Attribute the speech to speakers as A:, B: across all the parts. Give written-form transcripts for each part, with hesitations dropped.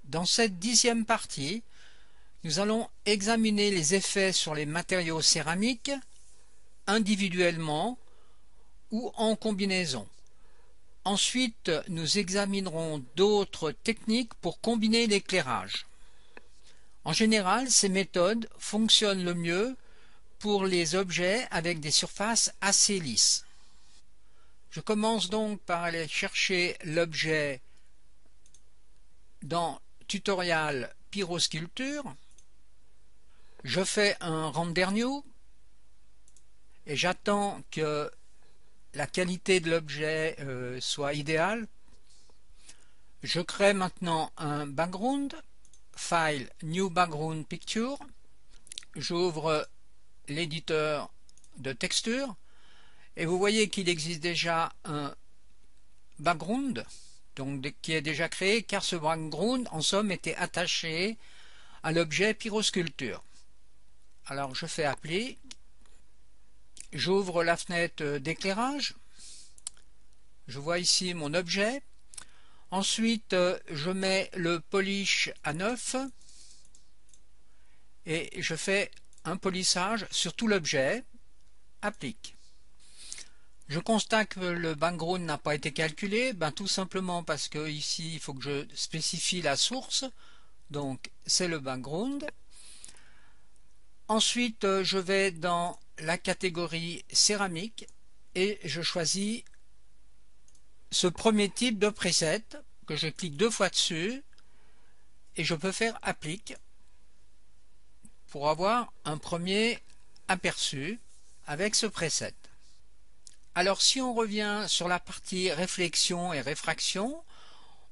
A: Dans cette 10e partie, nous allons examiner les effets sur les matériaux céramiques individuellement ou en combinaison. Ensuite, nous examinerons d'autres techniques pour combiner l'éclairage. En général, ces méthodes fonctionnent le mieux pour les objets avec des surfaces assez lisses. Je commence donc par aller chercher l'objet dans Tutorial Pyrosculpture. Je fais un Render New et j'attends que la qualité de l'objet soit idéale. Je crée maintenant un background, File, New Background Picture. J'ouvre l'éditeur de texture et vous voyez qu'il existe déjà un background donc qui est déjà créé, car ce background en somme était attaché à l'objet Pyrosculpture. Alors je fais appeler, j'ouvre la fenêtre d'éclairage, je vois ici mon objet, ensuite je mets le polish à 9 et je fais un polissage sur tout l'objet, applique. Je constate que le background n'a pas été calculé, tout simplement parce que ici il faut que je spécifie la source, donc c'est le background. Ensuite je vais dans la catégorie céramique et je choisis ce premier type de preset que je clique 2 fois dessus et je peux faire applique pour avoir un premier aperçu avec ce preset. Alors si on revient sur la partie réflexion et réfraction,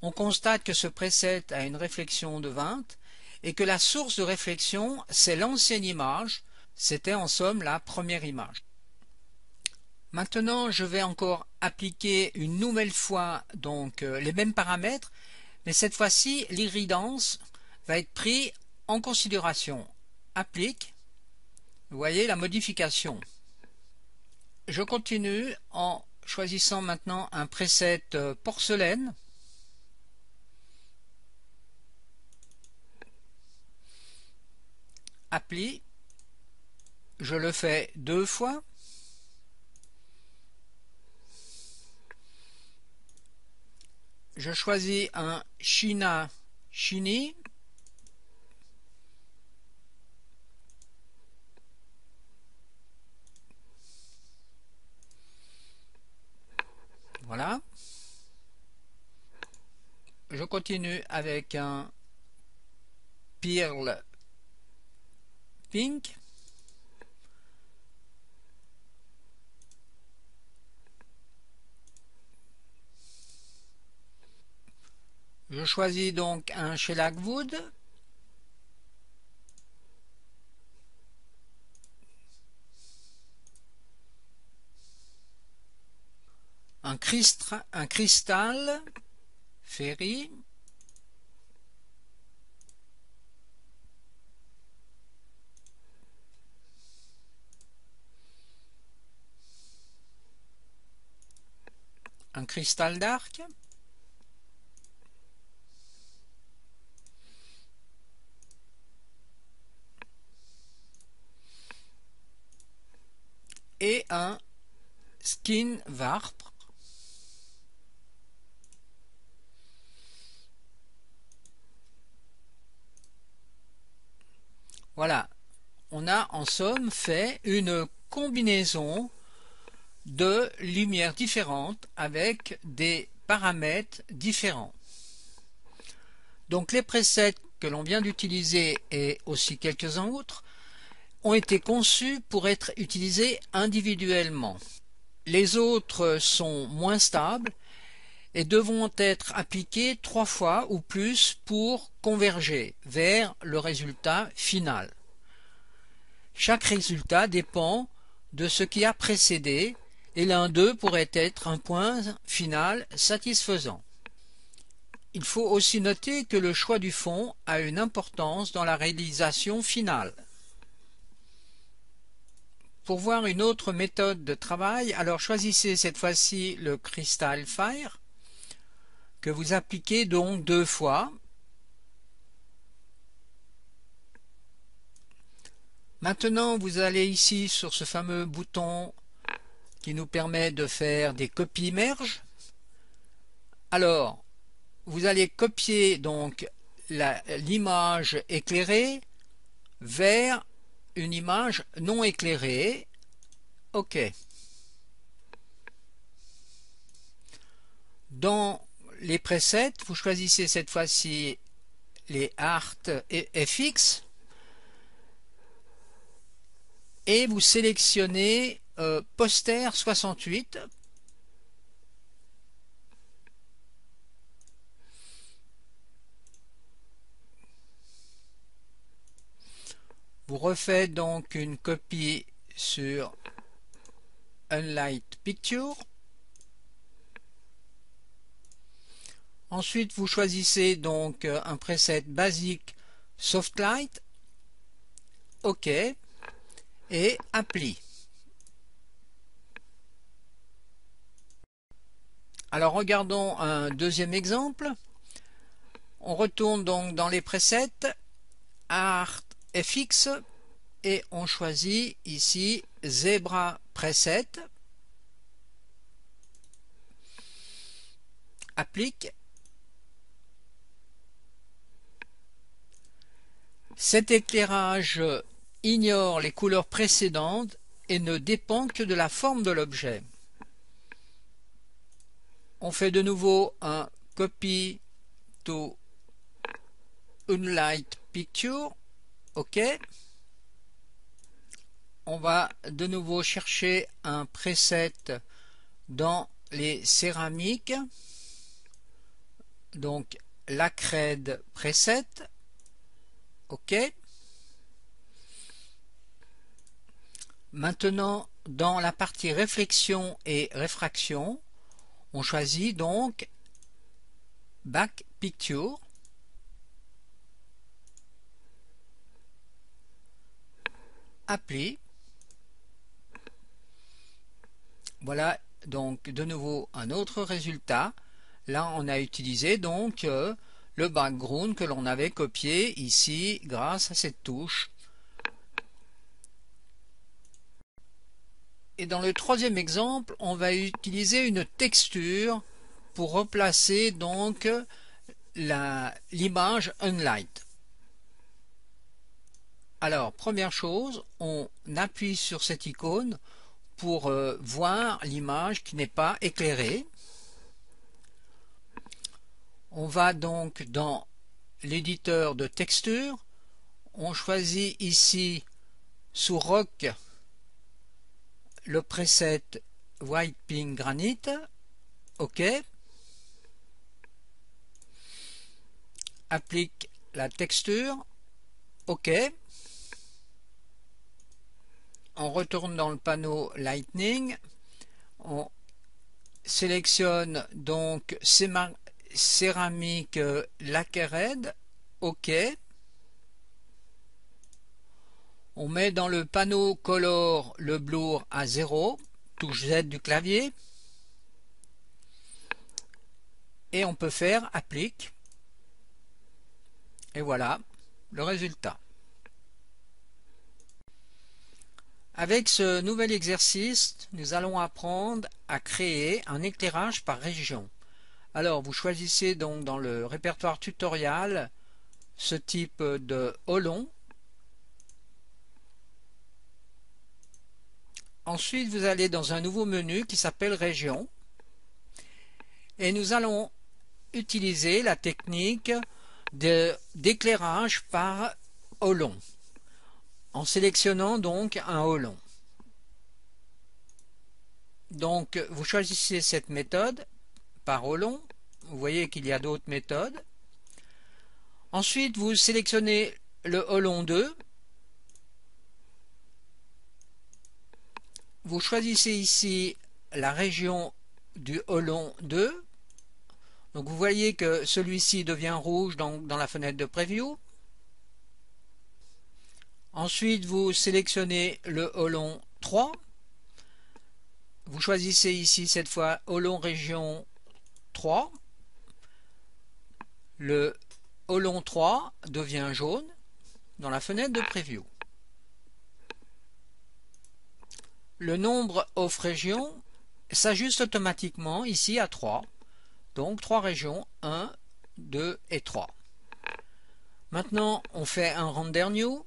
A: on constate que ce preset a une réflexion de 20 et que la source de réflexion c'est l'ancienne image, c'était en somme la première image. Maintenant je vais encore appliquer une nouvelle fois donc les mêmes paramètres, mais cette fois-ci l'iridance va être pris en considération. Applique, vous voyez la modification. Je continue en choisissant maintenant un preset porcelaine. Appli. Je le fais 2 fois. Je choisis un China Shiny. Voilà. Je continue avec un Pearl Pink. Je choisis donc un Shellac Wood. Un cristal Ferry. Un cristal d'arc. Et un skin warp. Voilà, on a en somme fait une combinaison de lumières différentes avec des paramètres différents. Donc les presets que l'on vient d'utiliser et aussi quelques-uns autres ont été conçus pour être utilisés individuellement. Les autres sont moins stables et devront être appliqués 3 fois ou plus pour converger vers le résultat final. Chaque résultat dépend de ce qui a précédé et l'un d'eux pourrait être un point final satisfaisant. Il faut aussi noter que le choix du fond a une importance dans la réalisation finale. Pour voir une autre méthode de travail, alors choisissez cette fois-ci le Crystal Fire que vous appliquez donc 2 fois. Maintenant, vous allez ici sur ce fameux bouton qui nous permet de faire des copies merge. Alors, vous allez copier donc l'image éclairée vers une image non éclairée. OK. Dans les presets, vous choisissez cette fois-ci les Art et FX et vous sélectionnez Poster 68. Vous refaites donc une copie sur Unlight Picture. Ensuite, vous choisissez donc un preset basique Softlight. OK. Et Apply. Alors regardons un deuxième exemple. On retourne donc dans les presets, Art FX, et on choisit ici Zebra Preset. Applique. Cet éclairage ignore les couleurs précédentes et ne dépend que de la forme de l'objet. On fait de nouveau un Copy to Unlight Picture. OK. On va de nouveau chercher un preset dans les céramiques. Donc l'Acred Preset. OK. Maintenant, dans la partie réflexion et réfraction, on choisit donc Back Picture. Apply. Voilà donc de nouveau un autre résultat. Là, on a utilisé donc le background que l'on avait copié ici grâce à cette touche. Et dans le troisième exemple, on va utiliser une texture pour replacer donc l'image Unlight. Alors, première chose, on appuie sur cette icône pour voir l'image qui n'est pas éclairée. On va donc dans l'éditeur de texture, on choisit ici sous Rock le preset White Pink Granite. OK. Applique la texture. OK. On retourne dans le panneau Lightning. On sélectionne donc céramique Lacquered. OK. On met dans le panneau Color le blur à 0, touche Z du clavier. Et on peut faire Applique. Et voilà le résultat. Avec ce nouvel exercice, nous allons apprendre à créer un éclairage par région. Alors, vous choisissez donc dans le répertoire tutoriel ce type de Hollon. Ensuite, vous allez dans un nouveau menu qui s'appelle Région. Et nous allons utiliser la technique d'éclairage par Hollon, en sélectionnant donc un Hollon. Donc, vous choisissez cette méthode par Hollon. Vous voyez qu'il y a d'autres méthodes. Ensuite, vous sélectionnez le Hollon 2. Vous choisissez ici la région du Hollon 2. Donc vous voyez que celui-ci devient rouge dans la fenêtre de Preview. Ensuite, vous sélectionnez le Hollon 3. Vous choisissez ici cette fois Hollon région 3. Le Hollon 3 devient jaune dans la fenêtre de Preview. le nombre off région s'ajuste automatiquement ici à 3. Donc 3 régions, 1, 2 et 3. Maintenant, on fait un render new.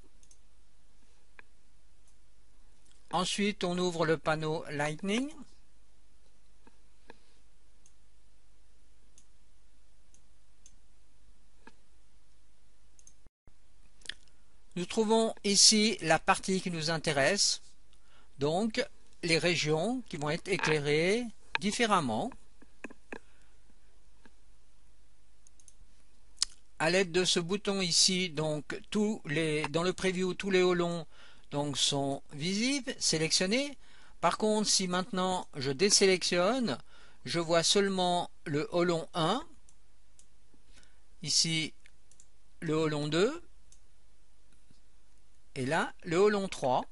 A: Ensuite, on ouvre le panneau Lightning. Nous trouvons ici la partie qui nous intéresse, donc les régions qui vont être éclairées différemment. À l'aide de ce bouton ici, donc dans le preview, tous les hauts donc sont visibles, sélectionnés. Par contre, si maintenant je désélectionne, je vois seulement le haut 1, ici le haut 2, et là le haut 3.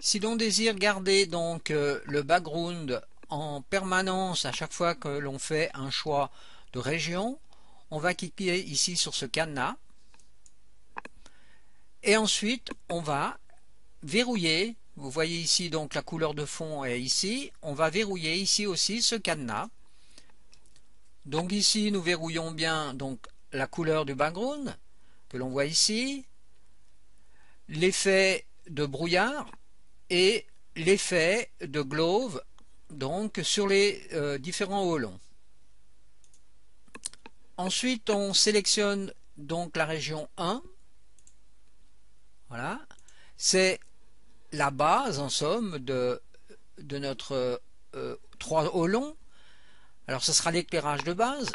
A: Si l'on désire garder donc le background en permanence à chaque fois que l'on fait un choix de région, on va cliquer ici sur ce cadenas et ensuite on va verrouiller. Vous voyez ici donc la couleur de fond est ici. On va verrouiller ici aussi ce cadenas. Donc ici nous verrouillons bien donc la couleur du background que l'on voit ici, l'effet de brouillard et l'effet de glove donc sur les différents hauts longs. Ensuite on sélectionne donc la région 1. Voilà, c'est la base en somme de notre 3 hauts longs. Alors ce sera l'éclairage de base.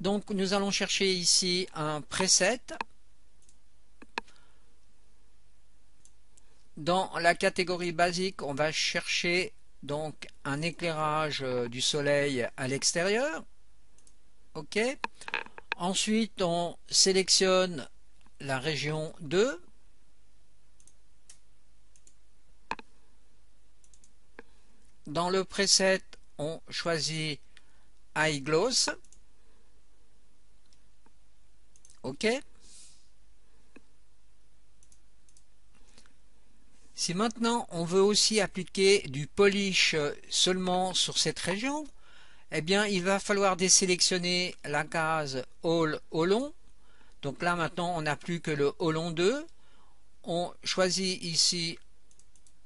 A: Donc nous allons chercher ici un preset. Dans la catégorie basique, on va chercher donc un éclairage du soleil à l'extérieur. OK. Ensuite, on sélectionne la région 2. Dans le preset, on choisit High Gloss. OK. Si maintenant on veut aussi appliquer du polish seulement sur cette région, eh bien il va falloir désélectionner la case All au long. Donc là maintenant on n'a plus que le au long 2. On choisit ici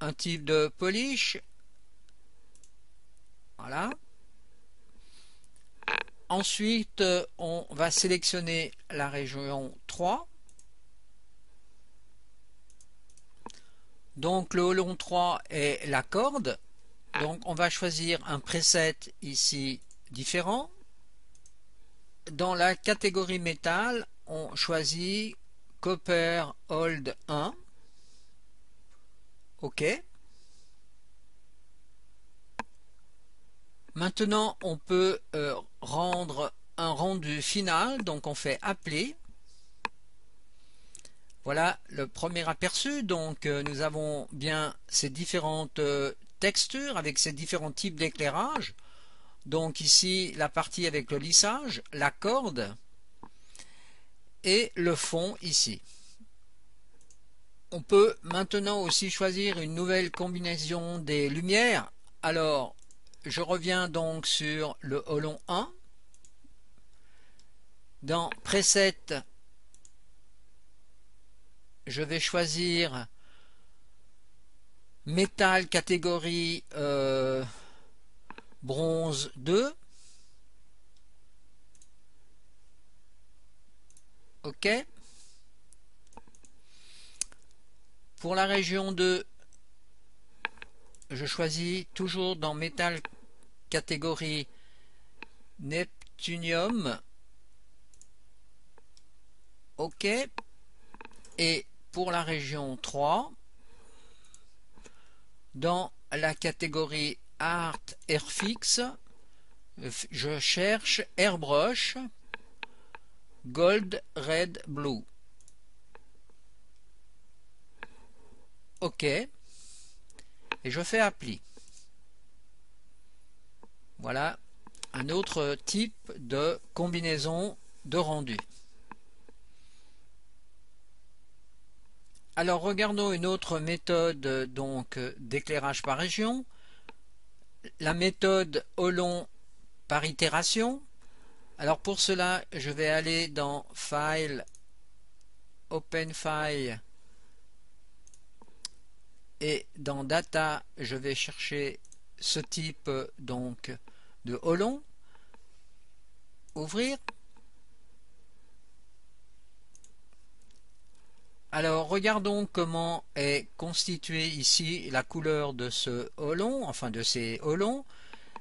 A: un type de polish. Voilà. Ensuite on va sélectionner la région 3. Donc le long 3 est la corde. Donc on va choisir un preset ici différent. Dans la catégorie métal, on choisit Copper Hold 1. OK. Maintenant on peut rendre un rendu final. Donc on fait appeler. Voilà le premier aperçu. Donc nous avons bien ces différentes textures avec ces différents types d'éclairage. Donc ici la partie avec le lissage, la corde et le fond ici. On peut maintenant aussi choisir une nouvelle combinaison des lumières. Alors je reviens donc sur le Holon 1. Dans Preset, je vais choisir métal catégorie bronze 2. OK. Pour la région 2, je choisis toujours dans métal catégorie Neptunium. OK. Et pour la région 3, dans la catégorie Art Airfix, je cherche Airbrush Gold, Red, Blue. OK. Et je fais Apply. Voilà un autre type de combinaison de rendu. Alors regardons une autre méthode donc d'éclairage par région, la méthode Hollon par itération. Alors pour cela, je vais aller dans File, Open File, et dans Data, je vais chercher ce type donc de Hollon. Ouvrir. Alors regardons comment est constituée ici la couleur de ce Hollon, enfin de ces Hollons.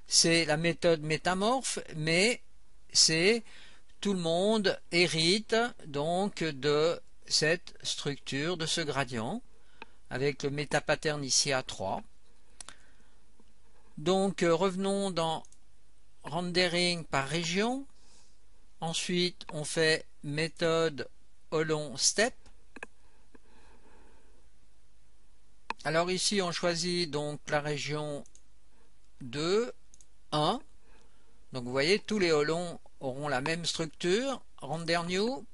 A: C'est la méthode métamorphe, mais c'est tout le monde hérite donc de cette structure, de ce gradient, avec le métapattern ici à 3. Donc revenons dans Rendering par région. Ensuite, on fait méthode Hollon Step. Alors ici, on choisit donc la région 2, 1. Donc vous voyez, tous les Hollons auront la même structure. Render New,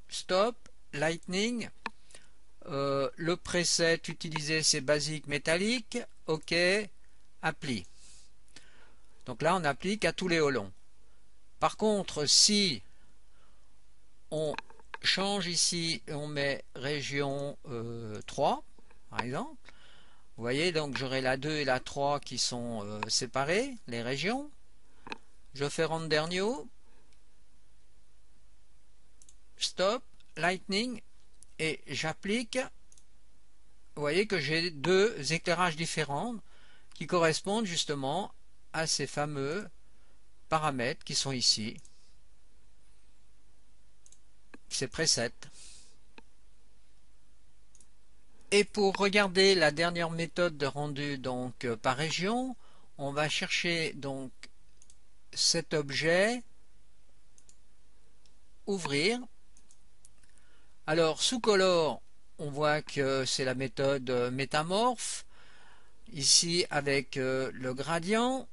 A: Stop, Lightning. Le preset utilisé, c'est basique métallique. OK, Apply. Donc là, on applique à tous les Hollons. Par contre, si on change ici et on met région 3, par exemple, vous voyez, donc j'aurai la 2 et la 3 qui sont séparées, les régions. Je fais Render New, Stop, Lightning, et j'applique. Vous voyez que j'ai deux éclairages différents qui correspondent justement à ces fameux paramètres qui sont ici, ces presets. Et pour regarder la dernière méthode de rendu donc par région, on va chercher donc cet objet, ouvrir. Alors sous Color, on voit que c'est la méthode métamorphe, ici avec le gradient.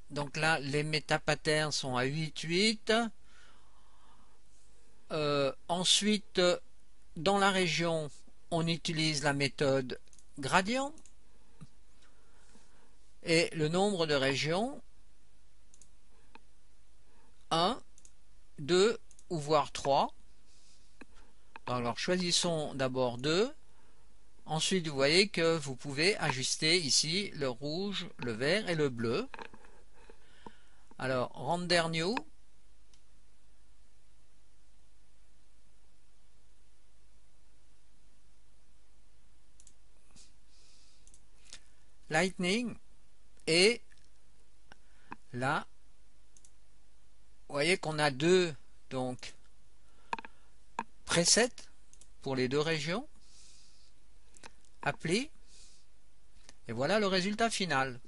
A: Donc là, les métapatterns sont à 8,8. Ensuite, dans la région, on utilise la méthode gradient. Et le nombre de régions, 1, 2 ou voire 3. Alors choisissons d'abord 2. Ensuite, vous voyez que vous pouvez ajuster ici le rouge, le vert et le bleu. Alors, Render New. Lightning. Et là, vous voyez qu'on a deux donc presets pour les deux régions. Apply. Et voilà le résultat final.